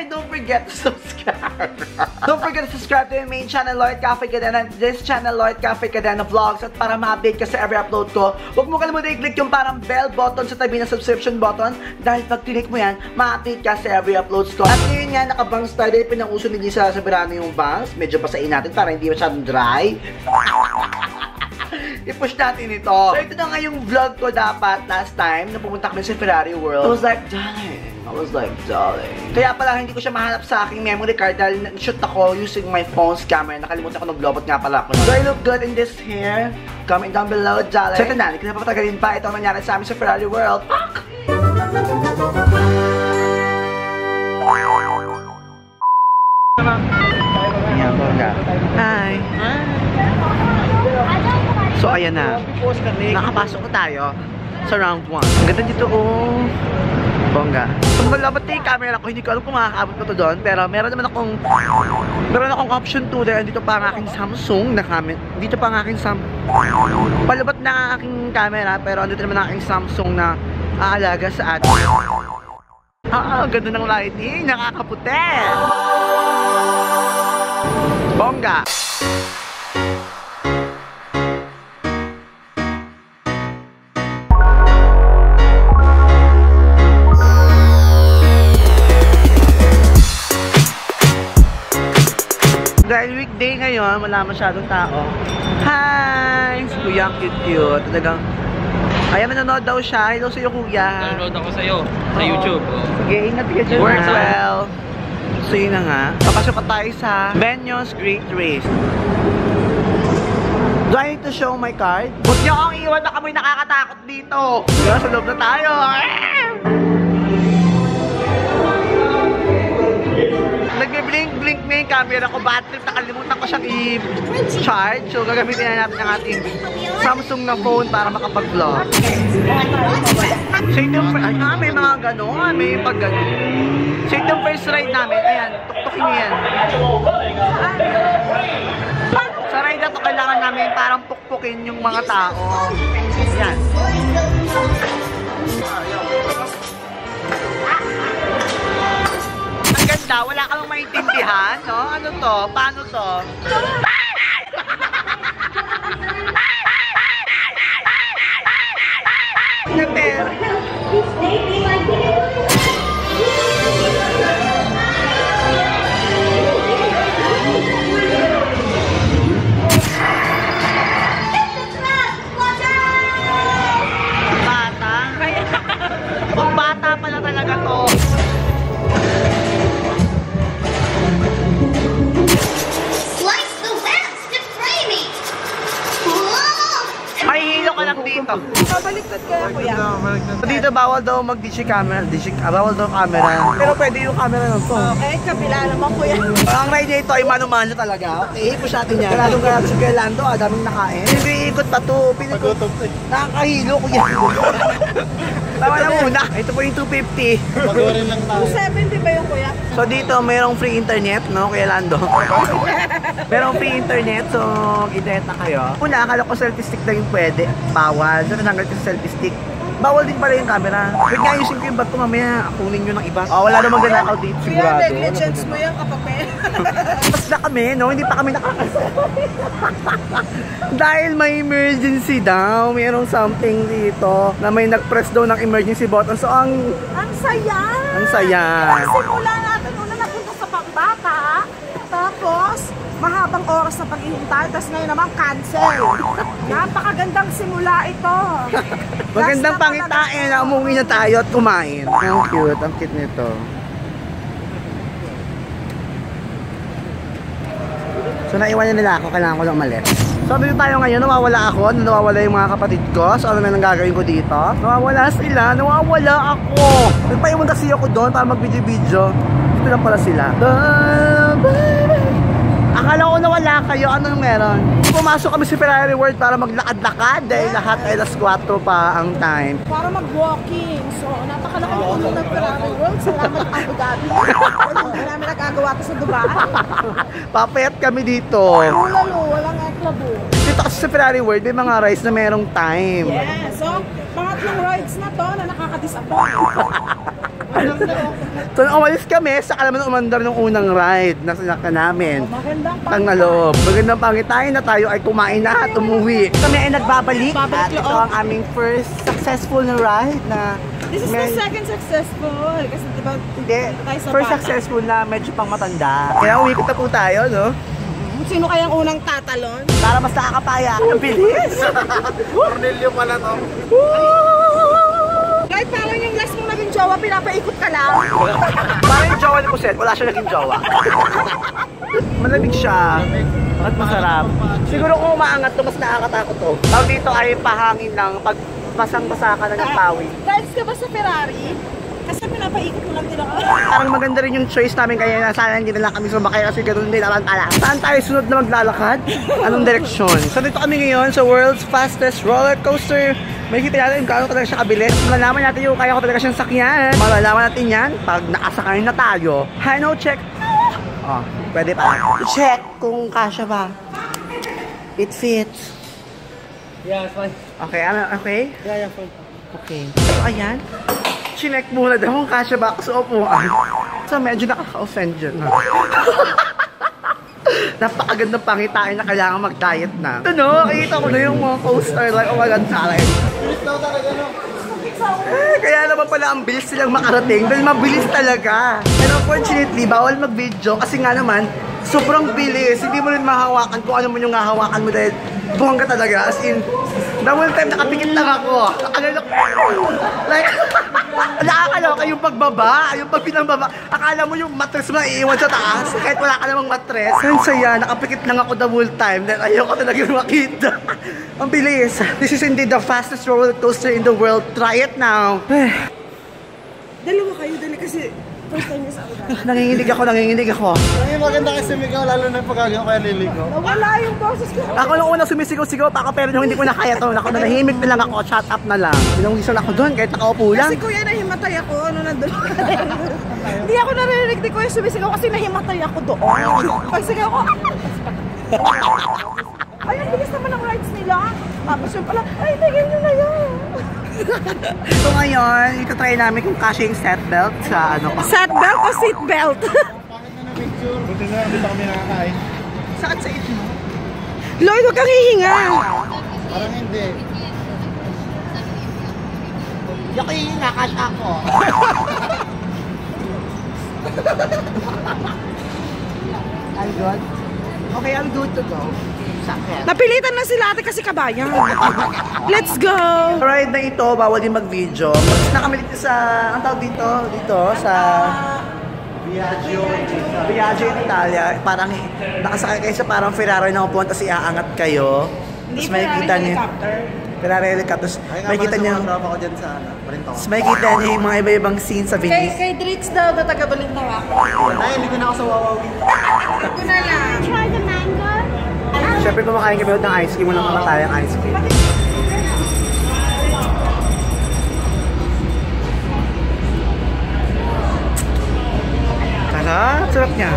Ay, don't forget to subscribe. Don't forget to subscribe to my main channel, Lloyd Cafe Cadena, and this channel, Lloyd Cafe Cadena Vlogs. At para ma-update ka sa every upload ko, huwag mo kalimutan i-click yung parang bell button sa tabi ng subscription button. Dahil pag click mo yan, ma-update ka sa every uploads ko. At ngayon nga, naka-bangs tayo. Dahil pinang-uso ni Lisa sa verano yung bangs. Medyo pasain natin para hindi masyadong dry. I-push natin ito. So, ito na nga yung vlog ko dapat last time na pumunta kami sa Ferrari World. I was like, darling. Kaya pala hindi ko siya mahanap sa aking memory card dahil shoot ako using my phone's camera. Nakalimutan ko nag-lobot nga pala ako. Do I look good in this hair? Comment down below, darling. So, ito na. Hindi ko na papatagalin pa. Ito ang nangyari sa amin sa Ferrari World. Hi. So, ayan na. Nakapasok na tayo sa round 1. Ang ganda dito, oh. Bongga. So, maglabat na yung camera ko. Hindi ko alam kung makakabot ko to doon. Pero meron akong option 2 dahil dito pa ang aking Samsung na camera. Dito pa ang aking palabat na ang aking camera. Pero andito naman ang aking Samsung na aalaga sa atin. Ganda ng lighting. Nakakaputi. Bongga. Dahil weekday ngayon, wala masyadong tao. Hi! Si Kuya, cute. Talagang, ayan, manonood daw siya. Hello sa'yo, Kuya. Nanonood ako sa'yo, sa YouTube. Sige, ingat ka dyan. Works well. So, yun na nga. Papasok pa tayo sa Benyo's Great Race. Do I need to show my card? Huwag niyo akong iwan na kamoy nakakatakot dito. Kaya sa loob na tayo. Nagbe-blink-blink na yung camera ko. Battery, nakalimutan ko siyang i-charge. So, gagamitin na natin ang ating Samsung na phone para makapag-vlog. So, may mga gano'n. May pag-gano'n. So, itong first ride namin, ayan, tuktukin niyo yan. Sa ride na to, kailangan namin parang pukpukin yung mga tao. Yan. Ang ganda, wala ka lang maintindihan, no? Ano to? Paano to? Naper. Bata pala talaga to. Slice the webs to frame it. May hilo ka lang dito. Baliktad kaya, Kuya. Dito bawal daw mag-dishi camera. Bawal daw camera. Pero pwede yung camera ng phone. Okay, kabila naman, Kuya. Ang ride nito ay mano-mano talaga. Okay, push natin yan. Galadong-galado sa Lando, daming nakain. Piniikot pa to. Nakakahilo ko yan. Tawa na muna. Ito po yung 250. Pag-orin lang tayo. 270 ba yung, Kuya? So dito mayroong free internet, no? Kuya Lando. Merong free internet, so mag-internet na kayo. Una, akala ko selfie stick lang yung pwede. Bawal. So natanggal ko sa selfie stick. Bawal din pala yung camera. Wait nga, ayusin ko yung bag ko mamaya. Kunin nyo ng iba. Wala namang ganakaw dito. Kuya, negligence mo yan kapag may... Tapos na kami, no? Hindi pa kami nakakasama. Dahil may emergency daw. Mayroong something dito na may nag-press daw ng emergency button. So, ang saya! Ang saya! Simula natin una napunta sa pangbata. Tapos, mahabang oras na paghihintay. Tapos ngayon naman, cancel. Napakagandang simula ito. Magandang pangitain na umuwi na tayo at kumain. Ang cute nito. So naiwan nila ako, kailangan ko lang umalis. So dito tayo ngayon, nawawala ako, nawawala yung mga kapatid ko. So ano na ang gagawin ko dito? Nawawala sila, nawawala ako. Nagpaiwan kasi ako doon para mag-video-video. Dito lang pala sila. Akala ko nawala kayo, ano meron? Pumasok kami sa Ferrari World para maglakad-lakad dahil lahat ay alas 4 pa ang time. Para mag-walking. So, napakalaki ng ulo ng Ferrari World. Salamat Abu Dhabi. Hindi namin nagagawa ito sa Dubai. Papayat kami dito. Lalo, walang eklabo. Dito kasi sa Ferrari World, may mga rides na merong time. Yeah, so, pangatlong rides na to na nakaka-disappoint. So, nung umalis kami, saka naman umandar ng unang ride na sinakyan namin. Magandang Ang naloob. Magandang pangitain na tayo ay kumain na at umuwi. Kami ay nagbabalik at ito ang aming first successful na ride na This is the second successful. Kasi diba, hindi, tayo sa first bata. successful na medyo pang matanda. Kaya uwi ko na po tayo, no? Sino kayang unang tatalon? Para mas nakakapaya. Ang bilis! Cornelio pala to. Kahit parang yung last mong naging jowa, pinapaikot ka lang. Parang yung jowa ni Puset, wala siya naging jowa. Malamig siya. At masarap. Siguro kung umaangat to, mas nakakatakot to. Tawag dito ay pahangin lang pag basang-basa ka na ng pawis. Dahil ka ba sa Ferrari? Kasi pinapaikot mo lang din ako. Parang maganda rin yung choice namin kaya sana hindi na lang kami sumakay kasi ganoon din naman pala. Saan tayo sunod na maglalakad? Anong direksyon? So dito kami ngayon sa world's fastest roller coaster. May kita natin kung gaano talaga siya kabilis. Malalaman natin yung kaya ko talaga siyang sakyan. Malalaman natin yan pag nakasakay na tayo. Hi, no check. Oh, pwede pa. Check kung kasya ba. It fits. Yeah, fine. Okay, okay? Yeah, fine. Okay. So, ayan. Chinek muna daw kung kasya ba sa upuan. So, medyo nakaka-offend yun. Napakagandang pangitain na kailangan mag-diet na. Ano, nakita ko na yung mga coaster like, oh my God, challenge. Kaya naman pala ang bilis silang makarating dahil mabilis talaga. And unfortunately, bawal mag-video kasi nga naman, sobrang bilis. Hindi mo rin mahawakan kung ano mo yung hahawakan mo dahil buhangga talaga. As in, the whole time nakapikit lang ako. Like, nakakaloka yung pagbaba, yung pagpinambaba. Akala mo yung mattress mo iiwan sa taas kahit wala ka namang mattress. Ang saya, nakapikit lang ako the whole time dahil ayoko talaga makita. Ang bilis. This is indeed the fastest roller coaster in the world. Try it now. Dalawa kayo, dali kasi first time niya sa akin. Nanginginig ako. Ang maganda kasi sumigaw, lalo na pagkagawa kaya liligo. Nawala yung boses ko. Ako nung una sumisigaw-sigaw pa ako pero nung hindi ko na kaya to, ako nahimik na lang ako, shut up na lang. Binawisan ako doon kahit nakaupo lang. Kasi kuya, nahimatay ako. Ano nandun? Hindi ako naririnig ni kuya sumisigaw kasi nahimatay ako doon. Pag sigaw ko, ay, ang bilis naman ang rides nila. Tapos yung pala, ay, tigil nyo na yan. So ngayon, ito-try namin kung kasya yung seatbelt sa ano. Seatbelt o seatbelt? Bakit na na-picture? Buti na, dito kami nakakain. Sakit sa ito mo? Lloyd, huwag kang hihinga. Parang hindi. Yung kayo nakasya ako. I'm good. Okay, I'm good to go. Sakit. Napilitan na sila ate kasi kabayan. Let's go! Sa ride na ito, bawal din mag-video. Mas nakamilit sa, ang tawag dito? Dito, sa Viaggio in Italia. Parang nakasakay kayo sa parang Ferrari na upuan tapos iaangat kayo. Tapos makikita niyo. Ferrari helicopter. Tapos makikita niyo. Ako dyan sa Marintaw. Tapos makikita niyo yung mga iba-ibang scenes sa Venice. Kay Drix daw na taga-Balintawa. Ay, hindi ko na ako sa Wawawi. Ito na lang. Try the mango. Siyempre kumakain kami ng ice cream. Walang mamatay ang ice cream. Tara, sarap niya.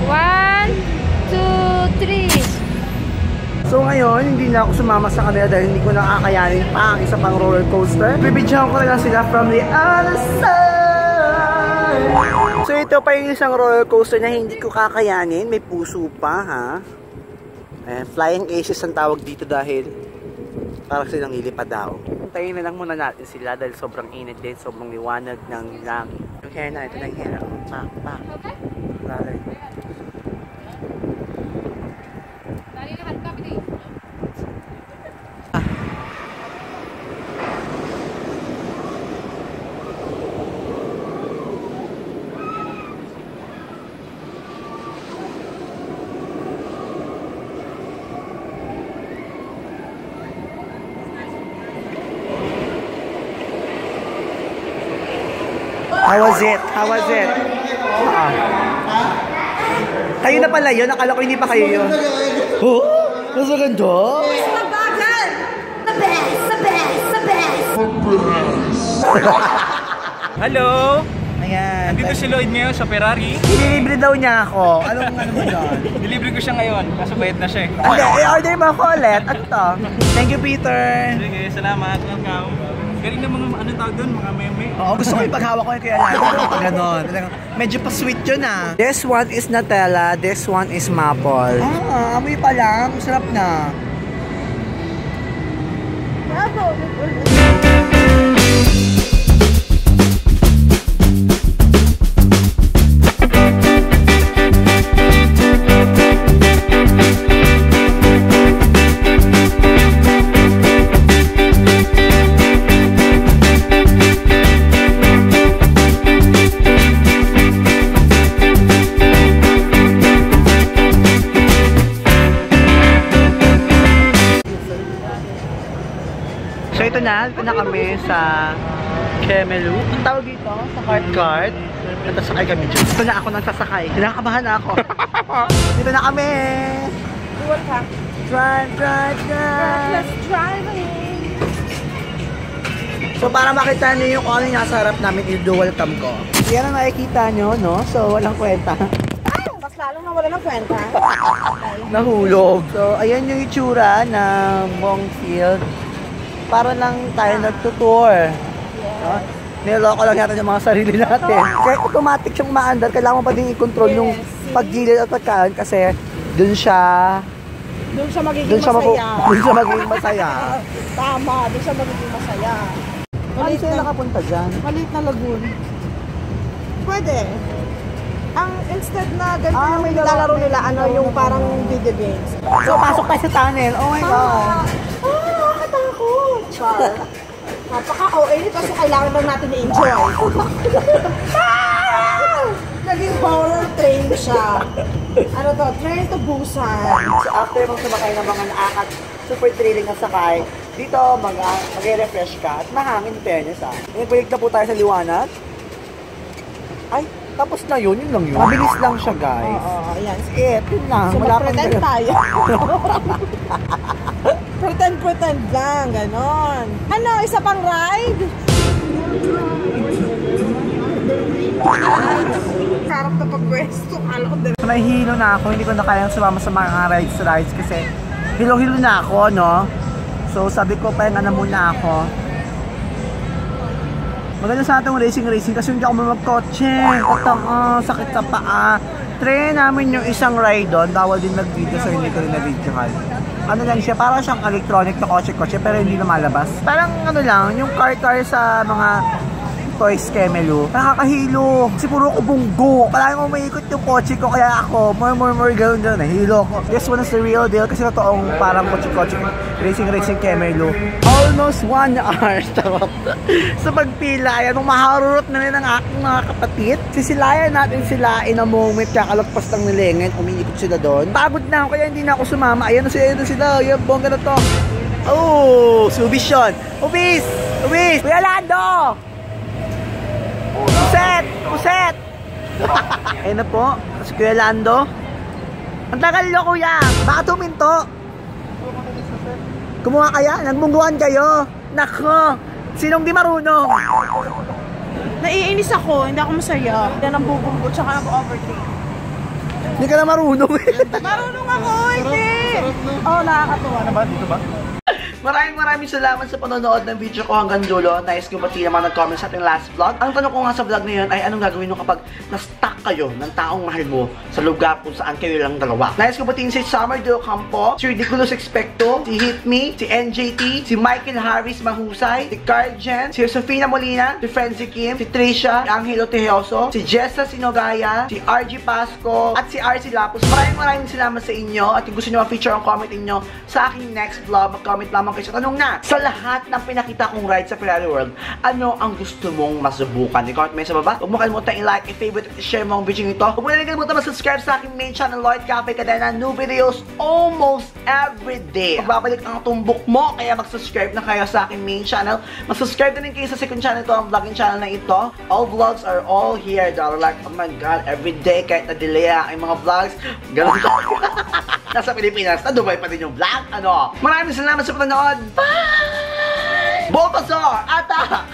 One, two, three. So ngayon, hindi na ako sumama sa kanila dahil hindi ko nakakayanin pa ang isa pang roller coaster. Bibidyohan ko na lang sila from the other side. So ito pa yung isang roller coaster na hindi ko kakayanin. May puso pa, ha? Flying Aces ang tawag dito dahil parang silang ilipad daw. Hintayin na lang muna natin sila dahil sobrang init din, sobrang liwanag ng langit. Yung hair na, ito na yung hair. Pak, pak. Lalo. How was it? How was it? Kayo na pala yun? Akala ko hindi pa kayo yun. Oh? Mas maganda? Mabagal! The best, the best, the best. Hello! Ayan. Dito si Lloyd ngayon sa Ferrari. Ililibre daw niya ako. Anong ano mo yun? Delivery ko siya ngayon, kaso bayad na siya eh. Hindi, i-order mo ako ulit. Ano to? Thank you, Peter. Sige, salamat. Welcome. Galing na mga ano tawag doon, mga meme. Oo, gusto ko yung paghawak ko yung kaya lang. Ganon. Medyo pa-sweet yun ah. This one is Nutella, this one is maple. Ah, amoy pa lang. Sarap na. So ito na kami sa Kemelu. Ang tawag dito, sa cart. Natasakay kami dyan. Ito na ako nagsasakay. Kinakabahan na ako. Dito na kami. Dual ka. Drive. Reckless driving. So para makita niyo yung kung ano yung nasa harap namin, i-dual cam ko. Yan ang nakikita nyo, no? So walang kwenta. Mas lalong nawala ng kwenta. Nahulog. So ayan yung itsura ng Mongfield. Para lang tayo nagtutour. No? Niloko lang natin yung mga sarili natin. Kaya automatic siyang maandar. Kailangan mo pa din i-control yung paggilid at pagkaan kasi dun siya magiging masaya. Dun siya magiging masaya. Tama, dun siya magiging masaya. Ano sila nakapunta dyan? Maliit na lagoon. Pwede. Ang instead na ganito yung may nilalaro nila, ano yung parang video games. So pasok tayo sa tunnel. Oh my God. Nakakatakot. Char. Napaka-OA nito kasi kailangan lang natin i-enjoy. Naging horror train siya. Ano to? Train to Busan. So after mong sumakay ng mga naakat, super thrilling na sakay, dito mag-refresh ka at mahangin fairness ah. Balik na po tayo sa liwanag. Ay, tapos na yun lang yun. Mabilis lang siya guys. Oo, ayan. Yun lang. So Wala pang pretend tayo. Pretend lang, ganon. Ano, isa pang ride? Sarap na pag-pwesto. May hilo na ako, hindi ko na kayang sumama sa mga rides kasi hilo-hilo na ako, no? So sabi ko, pahinga na muna ako. Maganda sa atong racing kasi hindi ako magkotse. Sakit sa paa. Try namin yung isang ride doon. Bawal din nag-video so hindi ko rin na-videohan. Ano lang siya, parang siyang electronic na kotse-kotse pero hindi lumalabas. Parang ano lang, yung car sa mga Toys Kemelu. Nakakahilo. Kasi puro ko bunggo. Palagi mo maikot yung kotse ko. Kaya ako, more gano'n dyan. Nahilo ko. This one is the real deal. Kasi totoong parang kotse-kotse. Racing Kemelu. Almost 1 hour. Sa pagpila. Ayan, nung maharurot na rin ang aking mga kapatid. Sisilayan natin sila in a moment. Kakalagpas ng nilingin. Umiikot sila doon. Pagod na ako. Kaya hindi na ako sumama. Ayan na sila. Ayan, bongga na to. Oh, si Ubis yun. Ubis! Kuya Lando! Puset! Ayun na po, si Kuya Lando. Ang tagal nyo kuya, baka tuminto. Kumuha kaya? Nagbungguan kayo? Nako, sinong di marunong? Naiinis ako, hindi ako masaya. Yan ang bubunggo, tsaka nag-overtake. Hindi ka na marunong. Marunong ako, hindi! Oo, nakakatuwa na ba? Dito ba? Maraming salamat sa panonood ng video ko hanggang dulo. Nice kung pati naman nag-comment sa ating last vlog. Ang tanong ko nga sa vlog na yun ay anong gagawin mo kapag na-stuck kayo ng taong mahal mo sa lugar kung saan kayo lang dalawa. Nice kung pati si Summer De Ocampo, si Ridiculous Expecto, si Hit Me, si NJT, si Michael Harris Mahusay, si Carl Jen, si Sofina Molina, si Frenzy Kim, si Trisha, si Angelo Tejoso, si Jessa Sinogaya, si RG Pasco, at si RC Lapus. Maraming salamat sa inyo at kung gusto nyo ma-feature ang comment inyo sa aking next vlog, mag-comment lamang kayo sa tanong na sa lahat ng pinakita kong ride sa Ferrari World, ano ang gusto mong masubukan? I-comment mo sa baba. Huwag mo kalimutan i-like, i-favorite, at i-share mo ang video ito. Huwag mo na rin kalimutan mag-subscribe sa aking main channel, Lloyd Cafe Cadena. New videos almost every day. Magbabalik ang tumbok mo, kaya mag-subscribe na kayo sa aking main channel. Mag-subscribe na rin kayo sa second channel ito, ang vlogging channel na ito. All vlogs are all here. Like, oh my God, every day, kahit na-delay ang mga vlogs, ganun ko. Nasa Pilipinas, na Dubai pa din yung vlog. Maraming salamat sa panonood. Bye! Bulbasaur! Attack!